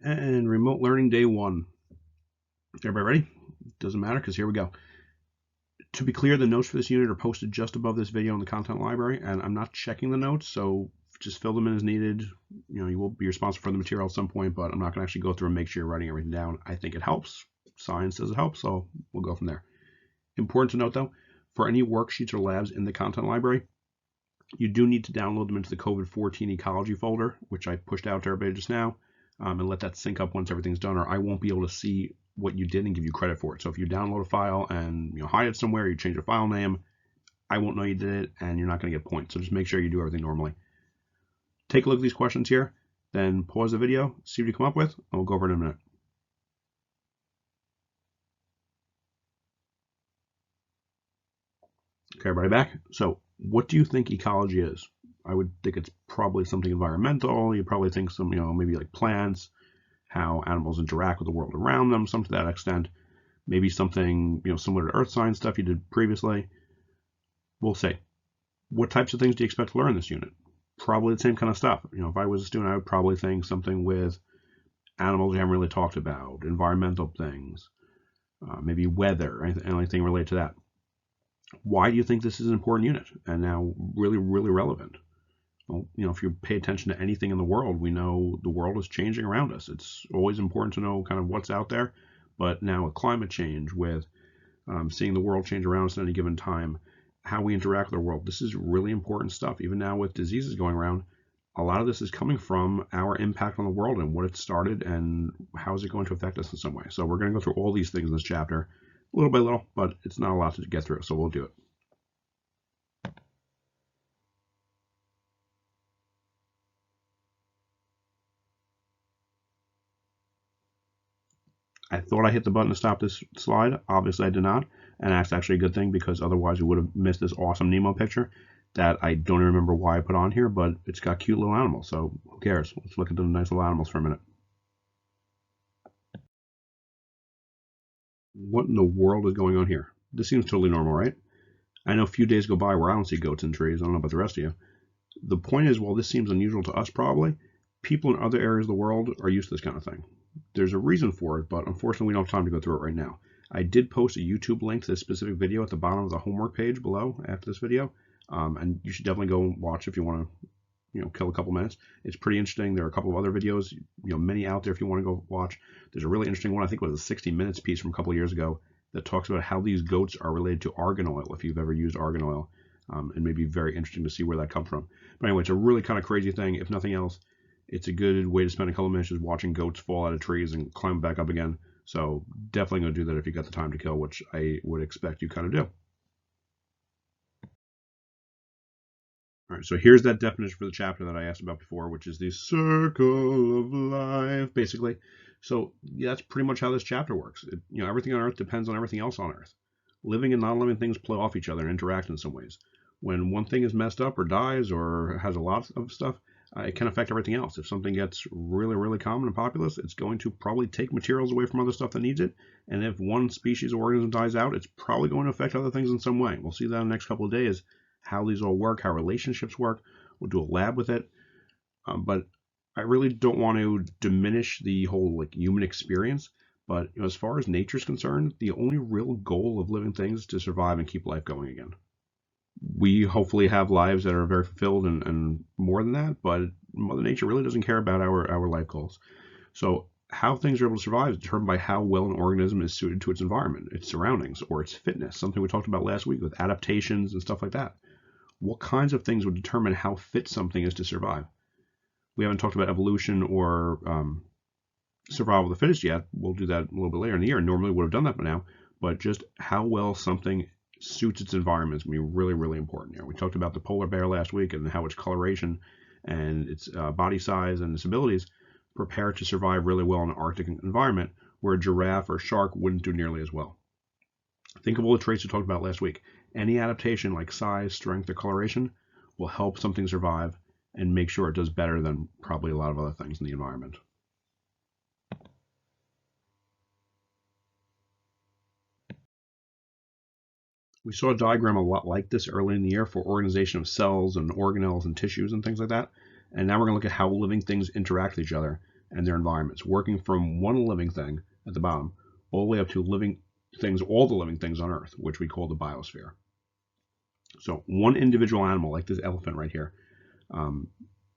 And remote learning day one. Everybody ready? Doesn't matter because here we go. To be clear, the notes for this unit are posted just above this video in the content library, and I'm not checking the notes, so just fill them in as needed. You will be responsible for the material at some point, but I'm not going to actually go through and make sure you're writing everything down. I think it helps. Science says it helps, so we'll go from there. Important to note, though, for any worksheets or labs in the content library, you do need to download them into the COVID-14 Ecology folder, which I pushed out to everybody just now, and let that sync up once everything's done, or I won't be able to see what you did and give you credit for it. So if you download a file and hide it somewhere, you change the file name, I won't know you did it, and you're not going to get points. So just make sure you do everything normally. Take a look at these questions here, then pause the video, see what you come up with, and we'll go over it in a minute. Okay, everybody back. So what do you think ecology is? I would think it's probably something environmental. You probably think some, maybe like plants, how animals interact with the world around them, some to that extent. Maybe something, similar to earth science stuff you did previously. We'll see. What types of things do you expect to learn in this unit? Probably the same kind of stuff. If I was a student, I would probably think something with animals we haven't really talked about, environmental things, maybe weather, anything related to that. Why do you think this is an important unit and now really, really relevant? Well, if you pay attention to anything in the world, we know the world is changing around us. It's always important to know kind of what's out there, but now with climate change, with seeing the world change around us at any given time, how we interact with the world, this is really important stuff. Even now with diseases going around, a lot of this is coming from our impact on the world and what it started and how is it going to affect us in some way. So we're going to go through all these things in this chapter, little by little, but it's not a lot to get through, so we'll do it. I thought I hit the button to stop this slide. Obviously, I did not. And that's actually a good thing because otherwise we would have missed this awesome Nemo picture that I don't even remember why I put on here, but it's got cute little animals. So who cares? Let's look at the nice little animals for a minute. What in the world is going on here? This seems totally normal, right? I know a few days go by where I don't see goats in trees. I don't know about the rest of you. The point is, while this seems unusual to us probably, people in other areas of the world are used to this kind of thing. There's a reason for it, but unfortunately we don't have time to go through it right now. I did post a YouTube link to this specific video at the bottom of the homework page below after this video, and you should definitely go and watch if you want to, kill a couple minutes. It's pretty interesting. There are a couple of other videos, many out there if you want to go watch. There's a really interesting one, I think it was a 60 Minutes piece from a couple of years ago that talks about how these goats are related to argan oil, if you've ever used argan oil, and maybe very interesting to see where that comes from. But anyway, it's a really kind of crazy thing. If nothing else, it's a good way to spend a couple of minutes just watching goats fall out of trees and climb back up again. So definitely going to do that if you got the time to kill, which I would expect you kind of do. All right, so here's that definition for the chapter that I asked about before, which is the circle of life, basically. So yeah, that's pretty much how this chapter works. Everything on Earth depends on everything else on Earth. Living and non-living things play off each other and interact in some ways. When one thing is messed up or dies or has a lot of stuff, it can affect everything else. If something gets really, really common and populous, it's going to probably take materials away from other stuff that needs it. And if one species or organism dies out, it's probably going to affect other things in some way. We'll see that in the next couple of days, how these all work, how relationships work. We'll do a lab with it. But I really don't want to diminish the whole human experience. But as far as nature's concerned, the only real goal of living things is to survive and keep life going again. We hopefully have lives that are very fulfilled and more than that, but Mother Nature really doesn't care about our life goals. So how things are able to survive is determined by how well an organism is suited to its environment, its surroundings, or its fitness, something we talked about last week with adaptations and stuff like that. What kinds of things would determine how fit something is to survive? We haven't talked about evolution or survival of the fittest yet. We'll do that a little bit later in the year. Normally would have done that by now, but just how well something suits its environment is going to be really, really important here. We talked about the polar bear last week and how its coloration and its body size and its abilities prepare to survive really well in an Arctic environment where a giraffe or shark wouldn't do nearly as well. Think of all the traits we talked about last week. Any adaptation like size, strength, or coloration will help something survive and make sure it does better than probably a lot of other things in the environment. We saw a diagram a lot like this early in the year for organization of cells and organelles and tissues and things like that. And now we're going to look at how living things interact with each other and their environments, working from one living thing at the bottom all the way up to living things, all the living things on Earth, which we call the biosphere. So one individual animal, like this elephant right here,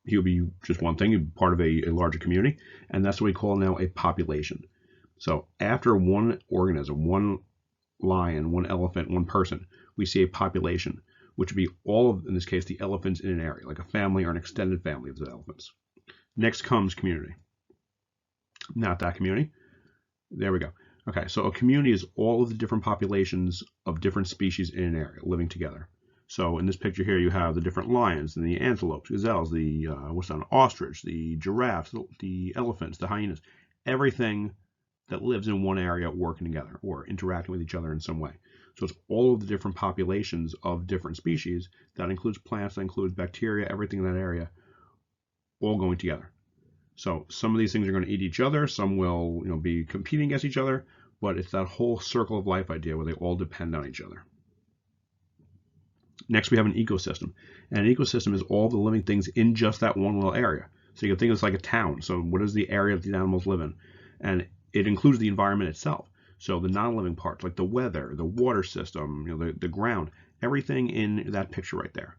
he would be just one thing, he'd be part of a larger community, and that's what we call now a population. So after one organism, one lion, one elephant, one person, we see a population, which would be all of, in this case, the elephants in an area, like a family or an extended family of the elephants. Next comes community. Not that community. There we go. Okay, so a community is all of the different populations of different species in an area living together. So in this picture here, you have the different lions and the antelopes, gazelles, the ostrich, the giraffes, the elephants, the hyenas, everything that lives in one area working together or interacting with each other in some way. So it's all of the different populations of different species. That includes plants, that includes bacteria, everything in that area, all going together. So some of these things are going to eat each other, some will be competing against each other, but it's that whole circle of life idea where they all depend on each other. Next, we have an ecosystem. And an ecosystem is all the living things in just that one little area. So you can think of it like a town. So what is the area that these animals live in? And it includes the environment itself. So the non-living parts, like the weather, the water system, the ground, everything in that picture right there.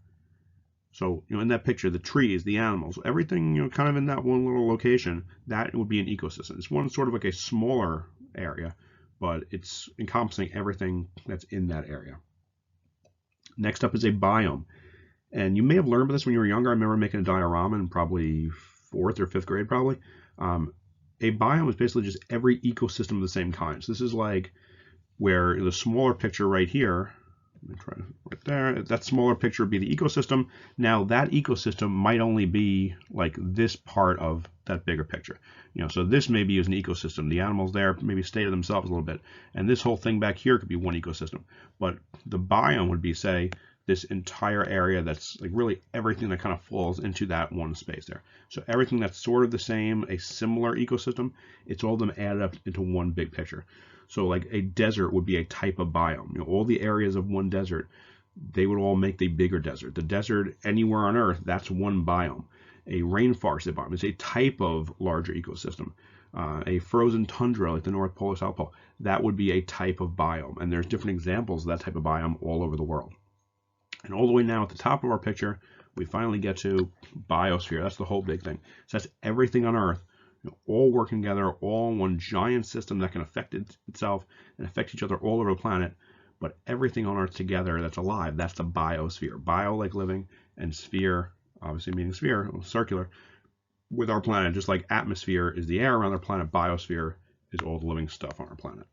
So, in that picture, the trees, the animals, everything, kind of in that one little location, that would be an ecosystem. It's one sort of like a smaller area, but it's encompassing everything that's in that area. Next up is a biome. And you may have learned about this when you were younger. I remember making a diorama in probably 4th or 5th grade, probably. A biome is basically just every ecosystem of the same kind. So this is like where the smaller picture right here, let me try right there, that smaller picture would be the ecosystem. Now that ecosystem might only be like this part of that bigger picture. So this maybe is an ecosystem. The animals there maybe stay to themselves a little bit. And this whole thing back here could be one ecosystem. But the biome would be, say, this entire area that's like really everything that kind of falls into that one space there. So everything that's sort of the same, a similar ecosystem, it's all of them added up into one big picture. So like a desert would be a type of biome. All the areas of one desert, they would all make the bigger desert. The desert anywhere on Earth, that's one biome. A rainforest biome is a type of larger ecosystem. A frozen tundra like the North Pole or South Pole, that would be a type of biome. And there's different examples of that type of biome all over the world. And all the way now at the top of our picture, we finally get to biosphere. That's the whole big thing. So that's everything on Earth, all working together, all in one giant system that can affect itself and affect each other all over the planet. But everything on Earth together that's alive, that's the biosphere. Bio like living, and sphere, obviously meaning sphere, circular, with our planet. Just like atmosphere is the air around our planet, biosphere is all the living stuff on our planet.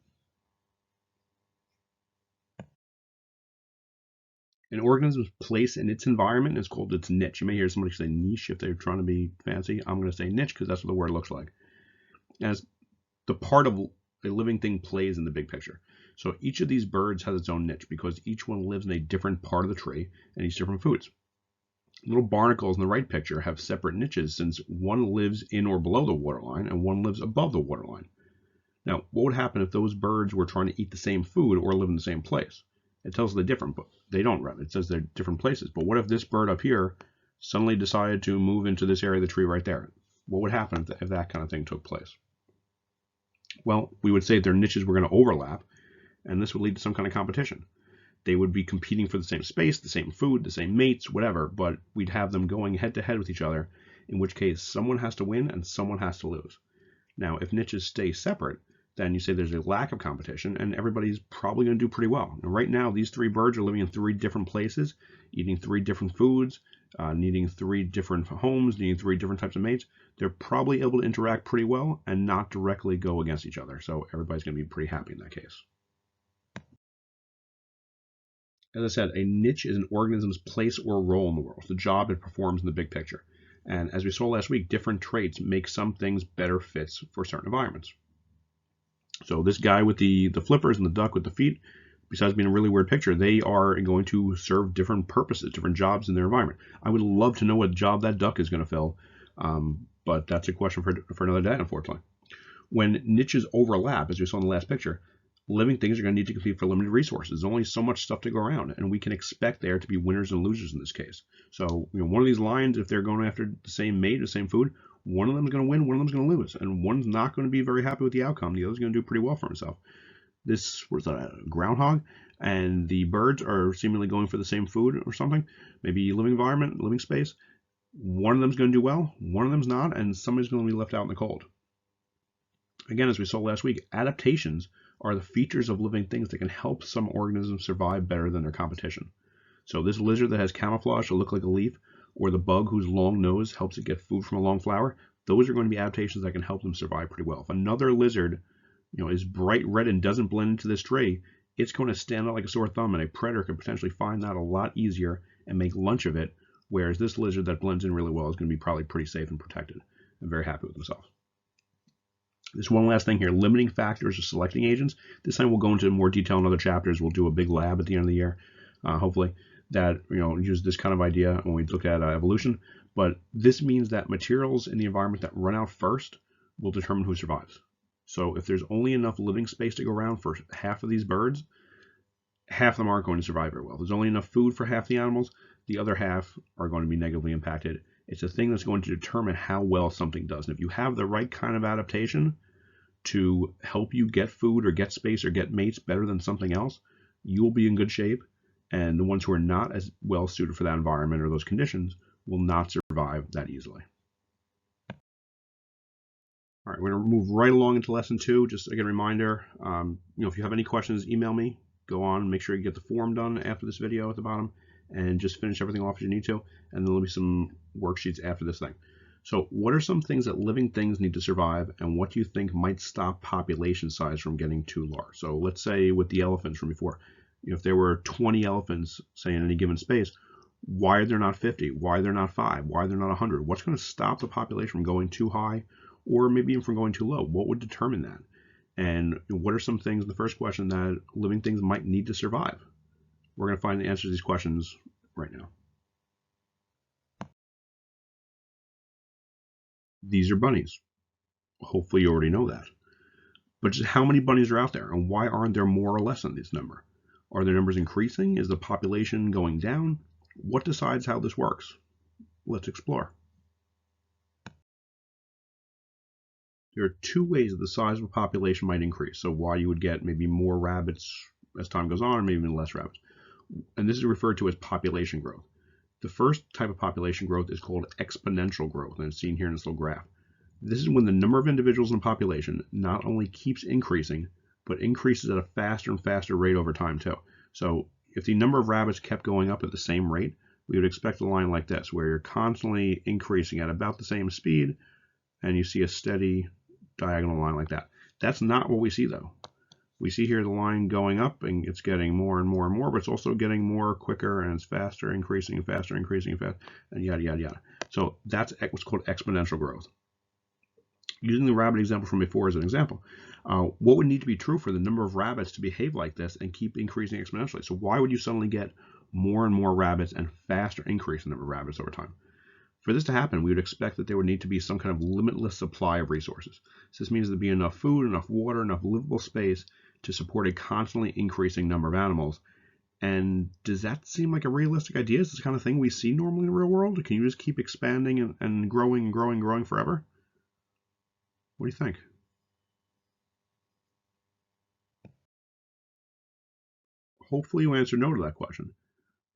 An organism's place in its environment is called its niche. You may hear somebody say niche if they're trying to be fancy. I'm going to say niche because that's what the word looks like. As the part of a living thing plays in the big picture. So each of these birds has its own niche because each one lives in a different part of the tree and eats different foods. Little barnacles in the right picture have separate niches since one lives in or below the waterline and one lives above the waterline. Now, what would happen if those birds were trying to eat the same food or live in the same place? It tells they're different, but they don't run. It says they're different places. But what if this bird up here suddenly decided to move into this area of the tree right there? What would happen if that kind of thing took place? Well, we would say their niches were going to overlap, and this would lead to some kind of competition. They would be competing for the same space, the same food, the same mates, whatever, but we'd have them going head to head with each other, in which case someone has to win and someone has to lose. Now, if niches stay separate, then you say there's a lack of competition and everybody's probably going to do pretty well. And right now, these 3 birds are living in 3 different places, eating 3 different foods, needing 3 different homes, needing 3 different types of mates. They're probably able to interact pretty well and not directly go against each other. So everybody's going to be pretty happy in that case. As I said, a niche is an organism's place or role in the world. It's the job it performs in the big picture. And as we saw last week, different traits make some things better fits for certain environments. So this guy with the flippers and the duck with the feet, besides being a really weird picture, they are going to serve different purposes, different jobs in their environment. I would love to know what job that duck is going to fill, but that's a question for another day, unfortunately. When niches overlap, as we saw in the last picture, living things are going to need to compete for limited resources. There's only so much stuff to go around, and we can expect there to be winners and losers in this case. So, one of these lions, if they're going after the same mate, the same food, One of them is going to win, one of them is going to lose, and one's not going to be very happy with the outcome. The other's going to do pretty well for himself. This was a groundhog, and the birds are seemingly going for the same food or something, maybe living environment, living space. One of them's going to do well, one of them's not, and somebody's going to be left out in the cold. Again, as we saw last week, adaptations are the features of living things that can help some organisms survive better than their competition. So this lizard that has camouflage to look like a leaf, or the bug whose long nose helps it get food from a long flower, those are going to be adaptations that can help them survive pretty well. If another lizard, is bright red and doesn't blend into this tree, it's going to stand out like a sore thumb, and a predator could potentially find that a lot easier and make lunch of it, whereas this lizard that blends in really well is going to be probably pretty safe and protected and very happy with themselves. There's one last thing here, limiting factors or selecting agents. This time we'll go into more detail in other chapters. We'll do a big lab at the end of the year, hopefully, that use this kind of idea when we look at evolution. But this means that materials in the environment that run out first will determine who survives. So if there's only enough living space to go around for half of these birds, half of them aren't going to survive very well. If there's only enough food for half the animals, the other half are going to be negatively impacted. It's a thing that's going to determine how well something does. And if you have the right kind of adaptation to help you get food or get space or get mates better than something else, you'll be in good shape. And the ones who are not as well suited for that environment or those conditions will not survive that easily. All right, we're going to move right along into lesson 2. Just again, a reminder, if you have any questions, email me. Go on, make sure you get the form done after this video at the bottom, and just finish everything off as you need to. And then there'll be some worksheets after this thing. So what are some things that living things need to survive, and what do you think might stop population size from getting too large? So let's say with the elephants from before, if there were 20 elephants, say, in any given space, why are there not 50? Why are there not 5? Why are there not 100? What's going to stop the population from going too high, or maybe even from going too low? What would determine that? And what are some things, the first question, that living things might need to survive? We're going to find the answers to these questions right now. These are bunnies. Hopefully you already know that. But just how many bunnies are out there, and why aren't there more or less than this number? Are their numbers increasing? Is the population going down? What decides how this works? Let's explore. There are 2 ways that the size of a population might increase. So why you would get maybe more rabbits as time goes on, or maybe even less rabbits. And this is referred to as population growth. The first type of population growth is called exponential growth, and it's seen here in this little graph. This is when the number of individuals in a population not only keeps increasing, but increases at a faster and faster rate over time too. So if the number of rabbits kept going up at the same rate, we would expect a line like this, where you're constantly increasing at about the same speed, and you see a steady diagonal line like that. That's not what we see though. We see here the line going up, and it's getting more and more and more, but it's also getting more quicker, and it's faster, increasing and faster, increasing and fast, and yada, yada, yada. So that's what's called exponential growth. Using the rabbit example from before as an example, what would need to be true for the number of rabbits to behave like this and keep increasing exponentially? So why would you suddenly get more and more rabbits and faster increase in the number of rabbits over time? For this to happen, we would expect that there would need to be some kind of limitless supply of resources. So this means there'd be enough food, enough water, enough livable space to support a constantly increasing number of animals. And does that seem like a realistic idea? Is this the kind of thing we see normally in the real world? Can you just keep expanding and growing and growing and growing forever? What do you think? Hopefully you answer no to that question.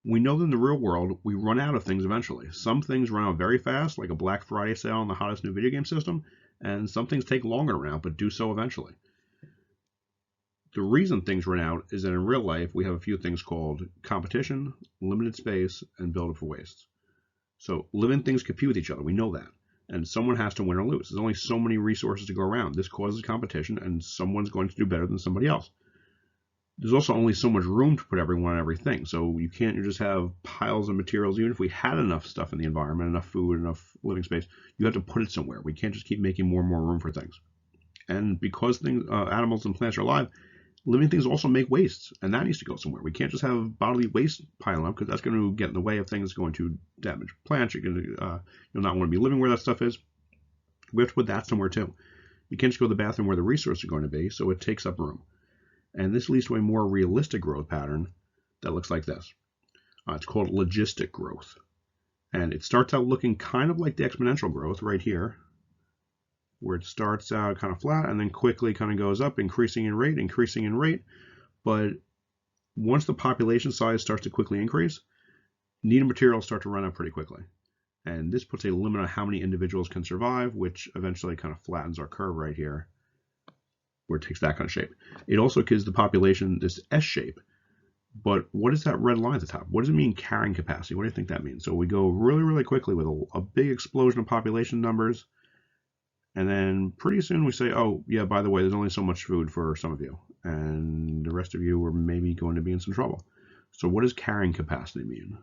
We know that in the real world, we run out of things eventually. Some things run out very fast, like a Black Friday sale on the hottest new video game system, and some things take longer to run out, but do so eventually. The reason things run out is that in real life, we have a few things called competition, limited space, and build-up for wastes. So living things compete with each other. We know that. And someone has to win or lose. There's only so many resources to go around. This causes competition, and someone's going to do better than somebody else. There's also only so much room to put everyone on everything. So you can't just have piles of materials. Even if we had enough stuff in the environment, enough food, enough living space, you have to put it somewhere. We can't just keep making more and more room for things. And because animals and plants are alive, living things also make wastes, and that needs to go somewhere. We can't just have bodily waste piling up, because that's going to get in the way of things going to damage plants. You're going to you'll not want to be living where that stuff is. We have to put that somewhere too. You can't just go to the bathroom where the resources are going to be, so it takes up room. And this leads to a more realistic growth pattern that looks like this. It's called logistic growth. And it starts out looking kind of like the exponential growth right here. where it starts out kind of flat and then quickly kind of goes up, increasing in rate. But once the population size starts to quickly increase, needed materials start to run out pretty quickly. And this puts a limit on how many individuals can survive, which eventually kind of flattens our curve right here, where it takes that kind of shape. It also gives the population this S shape. But what is that red line at the top? What does it mean carrying capacity? What do you think that means? So we go really, really quickly with a big explosion of population numbers. And then pretty soon we say, oh, yeah, by the way, there's only so much food for some of you. And the rest of you are maybe going to be in some trouble. So what does carrying capacity mean?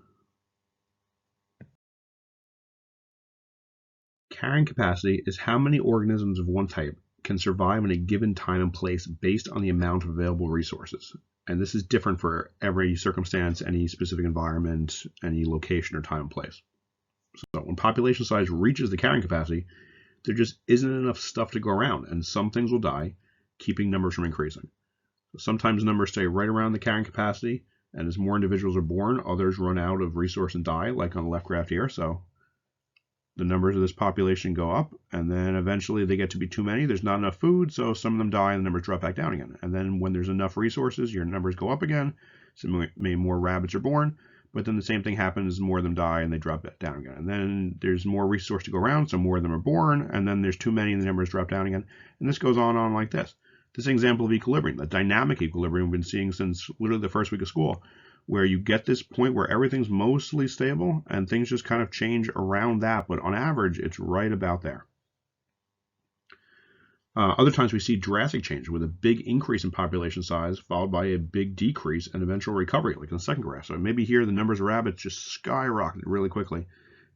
Carrying capacity is how many organisms of one type can survive in a given time and place based on the amount of available resources. And this is different for every circumstance, any specific environment, any location or time and place. So when population size reaches the carrying capacity, there just isn't enough stuff to go around, and some things will die, keeping numbers from increasing. So sometimes numbers stay right around the carrying capacity, and as more individuals are born, others run out of resource and die, like on the left graph here. So the numbers of this population go up, and then eventually they get to be too many. There's not enough food, so some of them die and the numbers drop back down again. And then when there's enough resources, your numbers go up again, so maybe more rabbits are born, but then the same thing happens, more of them die and they drop back down again. And then there's more resource to go around, so more of them are born, and then there's too many and the numbers drop down again. And this goes on like this. This is an example of equilibrium, the dynamic equilibrium we've been seeing since literally the first week of school, where you get this point where everything's mostly stable and things just kind of change around that, but on average, it's right about there. Other times we see drastic change with a big increase in population size followed by a big decrease and eventual recovery, like in the second graph. So maybe here the numbers of rabbits just skyrocketed really quickly,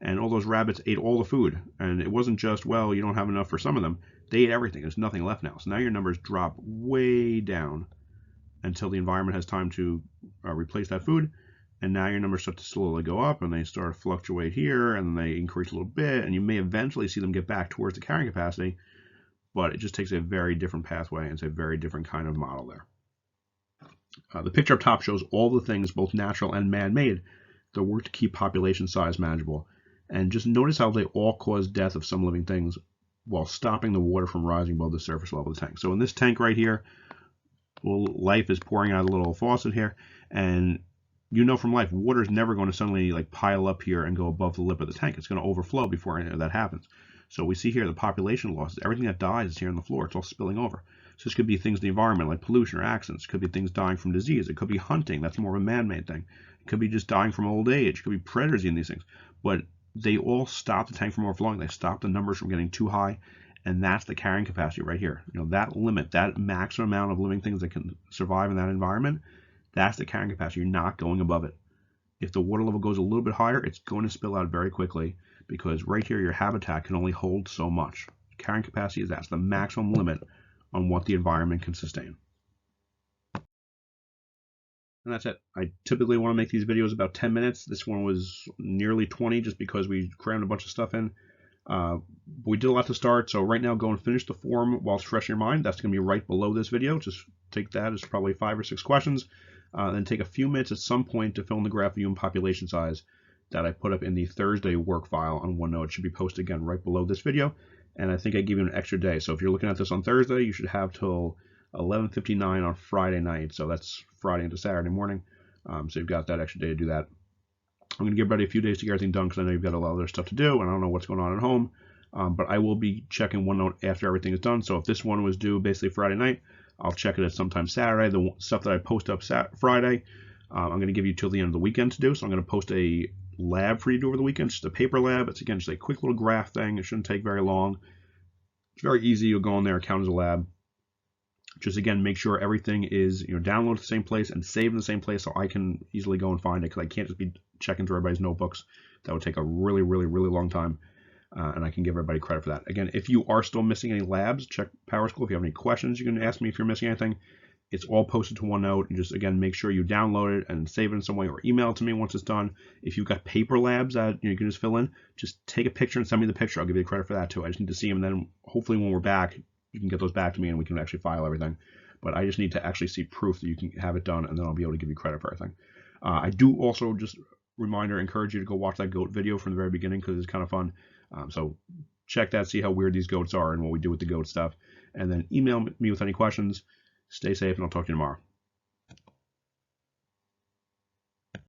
and all those rabbits ate all the food. And it wasn't just, well, you don't have enough for some of them. They ate everything. There's nothing left now. So now your numbers drop way down until the environment has time to replace that food. And now your numbers start to slowly go up, and they start to fluctuate here, and they increase a little bit, and you may eventually see them get back towards the carrying capacity, but it just takes a very different pathway, and it's a very different kind of model there. The picture up top shows all the things, both natural and man-made, that work to keep population size manageable. And just notice how they all cause death of some living things while stopping the water from rising above the surface level of the tank. So in this tank right here, well, life is pouring out a little faucet here, and you know from life, water is never going to suddenly like pile up here and go above the lip of the tank. It's going to overflow before any of that happens. So we see here the population losses. Everything that dies is here on the floor. It's all spilling over. So this could be things in the environment like pollution or accidents. It could be things dying from disease. It could be hunting. That's more of a man-made thing. It could be just dying from old age. It could be predators eating these things. But they all stop the tank from overflowing. They stop the numbers from getting too high. And that's the carrying capacity right here. You know, that limit, that maximum amount of living things that can survive in that environment, that's the carrying capacity. You're not going above it. If the water level goes a little bit higher, it's going to spill out very quickly, because right here your habitat can only hold so much. Carrying capacity is that's the maximum limit on what the environment can sustain. And that's it. I typically want to make these videos about 10 minutes. This one was nearly 20 just because we crammed a bunch of stuff in. We did a lot to start, so right now go and finish the form while it's fresh in your mind. That's going to be right below this video. Just take that as probably 5 or 6 questions. Then take a few minutes at some point to fill in the graph of human population size that I put up in the Thursday work file on OneNote. It should be posted again right below this video. And I think I give you an extra day. So if you're looking at this on Thursday, you should have till 11:59 on Friday night. So that's Friday into Saturday morning. So you've got that extra day to do that. I'm going to give everybody a few days to get everything done because I know you've got a lot of other stuff to do, and I don't know what's going on at home. But I will be checking OneNote after everything is done. So if this one was due basically Friday night, I'll check it at sometime Saturday. The stuff that I post up Friday, I'm going to give you till the end of the weekend to do. So I'm going to post a lab for you to do over the weekend, just a paper lab. It's again just a quick little graph thing. It shouldn't take very long. It's very easy. You'll go in there, count as a lab. Just again, make sure everything is downloaded to the same place and saved in the same place, so I can easily go and find it, because I can't just be checking through everybody's notebooks. That would take a really, really, really long time. And I can give everybody credit for that. Again, if you are still missing any labs, check PowerSchool. If you have any questions, you can ask me if you're missing anything. It's all posted to OneNote. And just, again, make sure you download it and save it in some way, or email it to me once it's done. If you've got paper labs that you can just fill in, just take a picture and send me the picture. I'll give you the credit for that too. I just need to see them, and then hopefully when we're back, you can get those back to me and we can actually file everything. But I just need to actually see proof that you can have it done, and then I'll be able to give you credit for everything. I do also encourage you to go watch that goat video from the very beginning, because it's kind of fun. So check that, see how weird these goats are and what we do with the goat stuff. And then email me with any questions. Stay safe, and I'll talk to you tomorrow.